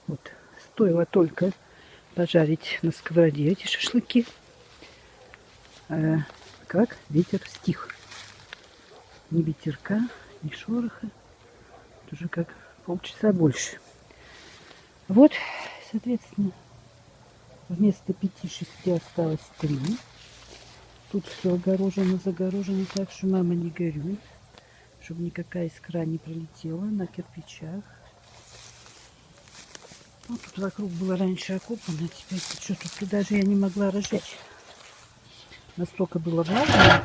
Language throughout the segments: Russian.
Вот. Стоило только пожарить на сковороде эти шашлыки, как ветер стих. Ни ветерка, ни шороха. Уже как полчаса больше. Вот, соответственно, вместо 5-6 осталось 3. Тут все огорожено, загорожено, так что мама не горюй, чтобы никакая искра не пролетела на кирпичах. Ну, тут вокруг было раньше окопано, теперь что тут даже я не могла разжечь. Настолько было влажно,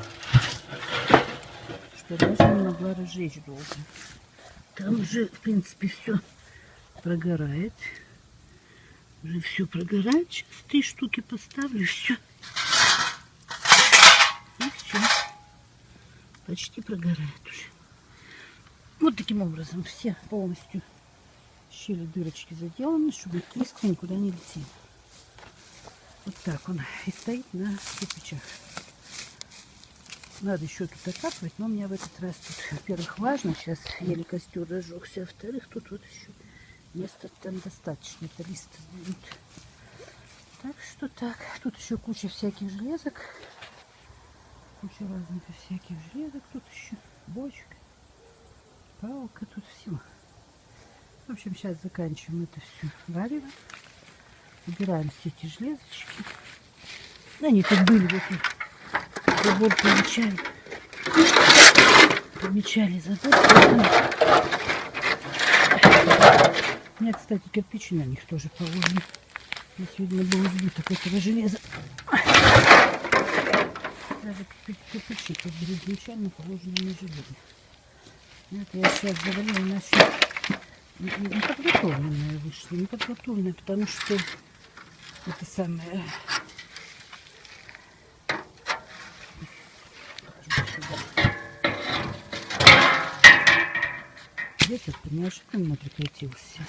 что даже не могла разжечь долго. Там уже, в принципе, все прогорает. Уже все прогорает. Сейчас 3 штуки поставлю, все. И все. Почти прогорает уже. Вот таким образом все полностью щели, дырочки заделаны, чтобы искра никуда не летела. Вот так он и стоит на кирпичах. Надо еще тут окапывать, но у меня в этот раз тут, во-первых, важно, сейчас еле костер разжегся, а во-вторых, тут вот еще места там достаточно, это лист сдвинут. Так что так, тут еще куча всяких железок, куча разных всяких железок, тут еще бочка, палка, тут все. В общем, сейчас заканчиваем это все варево, убираем все эти железочки. Они тут были, вот забор помечали забор. У меня, кстати, кирпичи на них тоже положены. Здесь, видно, был избыток этого железа. Даже кирпичи тут были изначально положены на железо. Это я сейчас завалила, иначе неподготовленная вышла. Неподготовленная, потому что это самое... Ветер-то неожиданно прекратился.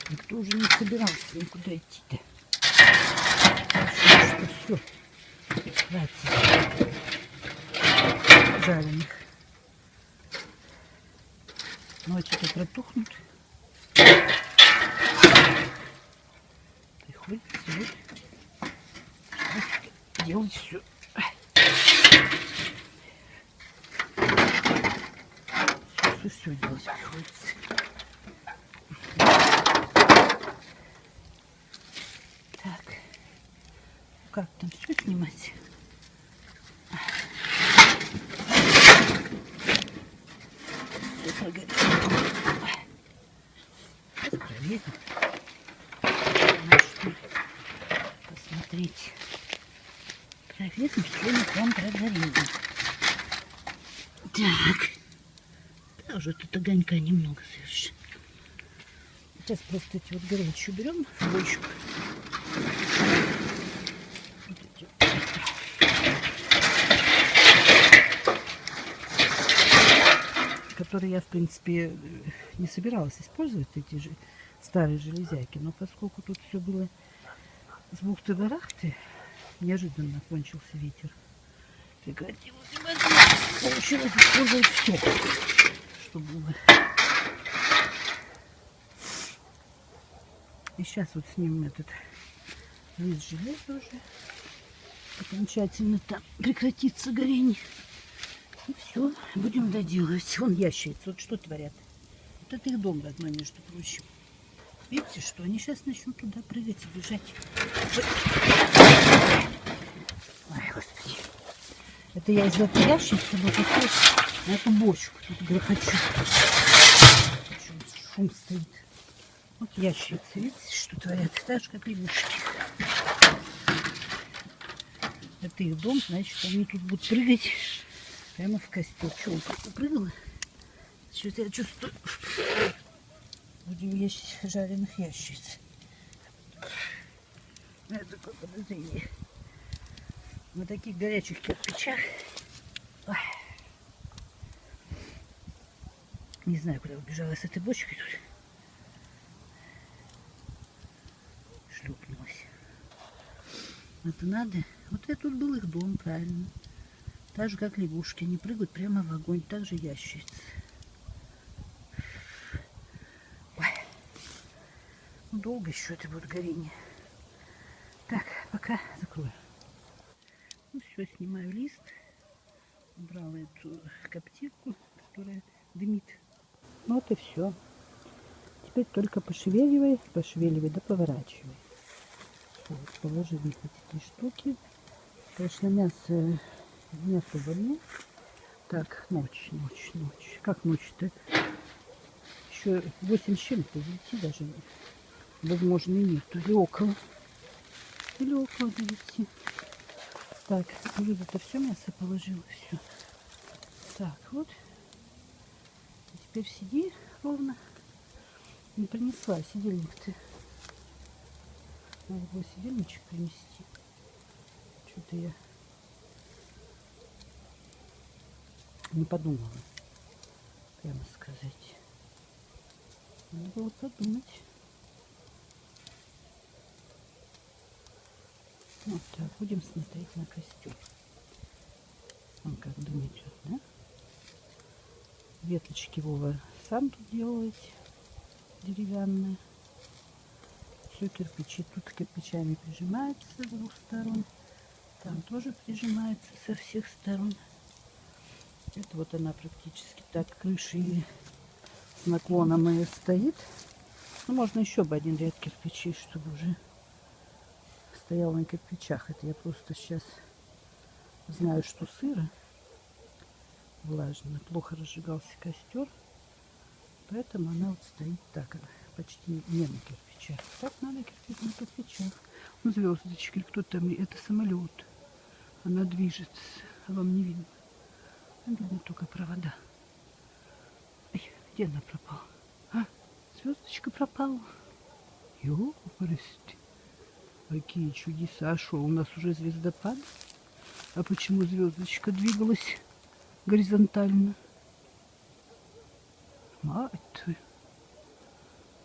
Никто уже не собирался никуда идти-то. Что все. Хватит жареных. Ночи-то протухнут. Приходится вот делать все. Все делать приходится. Так, как там все снимать? Все прогорело. Проверим. Посмотреть. Проверим, все ли там прогорело. Так. Уже тут огонька немного совершенно. Сейчас просто эти вот горячие уберем в бочку. Вот эти вот. Которые я, в принципе, не собиралась использовать, эти же старые железяки. Но поскольку тут все было с бухты-барахты, неожиданно кончился ветер. Прекратилось, получилось использовать все. Что было. И сейчас вот снимем этот лист железа уже. Окончательно там прекратится горение. И все, будем доделывать. Вон ящерицы, вот что творят. Вот это их дом родной, между прочим. Видите, что они сейчас начнут туда прыгать и бежать. Ой, господи. Это я из этой ящерицы вот такой на эту бочку тут грохочу. Шум стоит. Вот ящерицы, видите, что творят? Так же, как лягушки. Это их дом, значит, они тут будут прыгать прямо в костер. Что, он как-то прыгала? Что-то я чувствую. Будем есть жареных ящериц. Это такое подозрение. На таких горячих кирпичах. Ой. Не знаю, куда убежала с этой бочкой тут. Шлепнулась. Это надо. Вот это тут был их дом, правильно. Так же, как лягушки. Они прыгают прямо в огонь. Так же ящерицы. Ой. Ну, долго еще это будет горение. Так, пока закрою. Ну все, снимаю лист. Убрала эту коптилку, которая дымит. Ну вот и все. Теперь только пошевеливай, пошевеливай, да поворачивай. Вот, положили эти 3 штуки. Конечно, мясо не особо нет. Так, ночь. Как ночь-то? Еще 8 с чем-то, 9 даже нет. Возможно, и нет. Или около 9. Так, уже это все мясо положила. Все. Так, вот. Теперь сиди ровно. Не принесла сидельник-то. Надо было сидельничек принести. Что-то я не подумала, прямо сказать. Надо было подумать. Вот так, будем смотреть на костер. Он как дым идет, да? Веточки Вова сам тут делает, деревянные. Все кирпичи. Тут кирпичами прижимается с 2 сторон. Там тоже прижимается со всех сторон. Это вот она практически так крышей с наклоном и стоит. Ну, можно еще бы 1 ряд кирпичей, чтобы уже стоял на кирпичах. Это я просто сейчас знаю, что сыро, влажно, плохо разжигался костер. Поэтому она вот стоит так, почти не на кирпичах. Так надо кирпич на кирпичах. Ну, звездочки, кто там, это самолет. Она движется, а вам не видно. Видно только провода. Ой, где она пропала? А, звездочка пропала. Ёпрст. Какие чудеса. А шо, у нас уже звездопад? А почему звездочка двигалась горизонтально? Мать твою.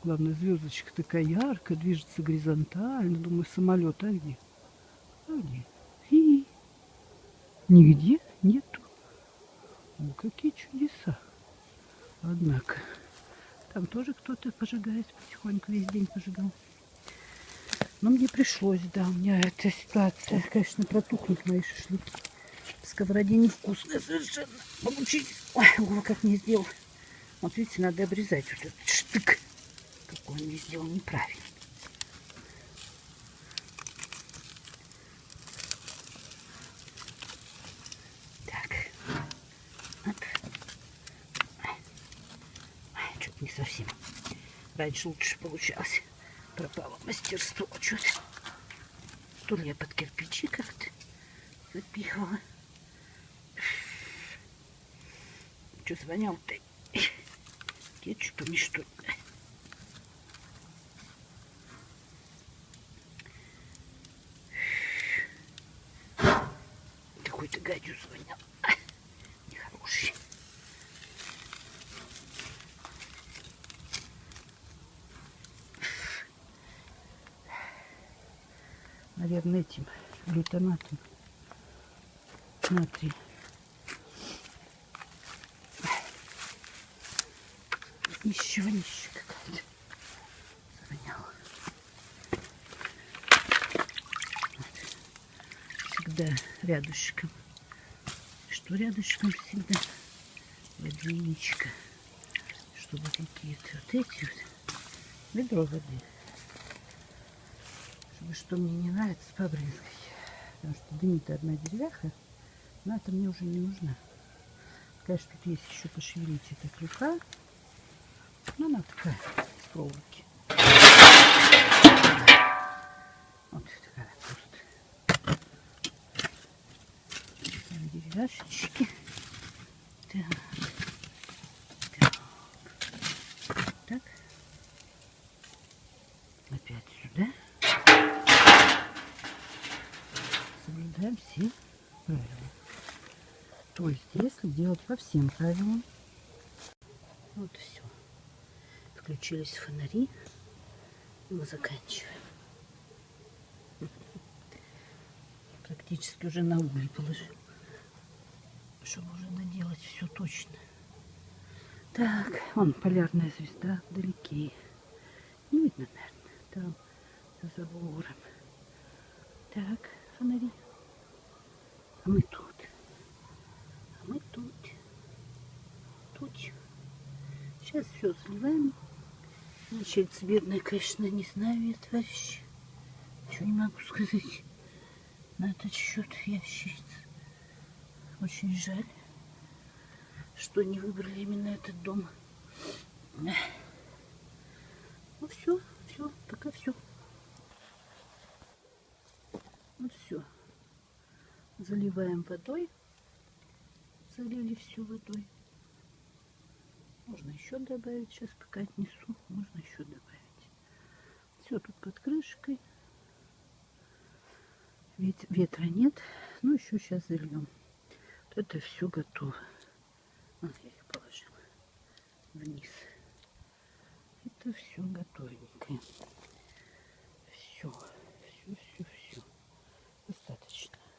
Главное, звездочка такая яркая, движется горизонтально. Думаю, самолет, а где? А где? Хи-хи. Нигде нету. О, какие чудеса. Однако, там тоже кто-то пожигает потихоньку, весь день пожигал. Но мне пришлось, да, у меня эта ситуация, конечно, протухнут мои шашлыки. В сковороде невкусные совершенно получились. Ой, Вова как не сделал. Вот видите, надо обрезать вот этот штык. Какой он мне сделал неправильно. Так. Вот. Что-то не совсем. Раньше лучше получалось. Пропало мастерство. Что-то. То ли я под кирпичи как-то запихала. Что звонял-то? Кетчупами, что ли? Какой-то гадю звонял. Нехороший. Наверное, этим глютаматом натрий. Нищего какая-то завоняла. Всегда рядышком. Что рядышком всегда? Водичка. Чтобы какие-то вот эти вот ведро воды. Чтобы что мне не нравится, побрызгать. Потому что дымит одна деревяха, но это мне уже не нужна. Конечно, тут есть еще пошевелить эта клюка. Но она такая из проволоки. Вот такая просто. Деревяшечки. Так. Так. Опять сюда. Соблюдаем все правила. То есть, если делать по всем правилам, вот все. Включились фонари, и мы заканчиваем. Практически уже на угли положил, чтобы уже доделать все точно. Так, вон полярная звезда вдалеке. Не видно, наверное. там за забором. Так, фонари. А мы тут. А мы тут. Тут. Сейчас все заливаем. Начать бедная, конечно, не знаю я, товарищи. Ничего не могу сказать на этот счет, ящериц. Очень жаль, что не выбрали именно этот дом. Ну все, пока все. Вот все. Заливаем водой. Залили все водой. Можно еще добавить. Сейчас пока отнесу. Можно еще добавить. Все тут под крышкой. Ведь ветра нет. Ну, еще сейчас зальем. Вот это все готово. Вот я их положила вниз. Это все готовенькое.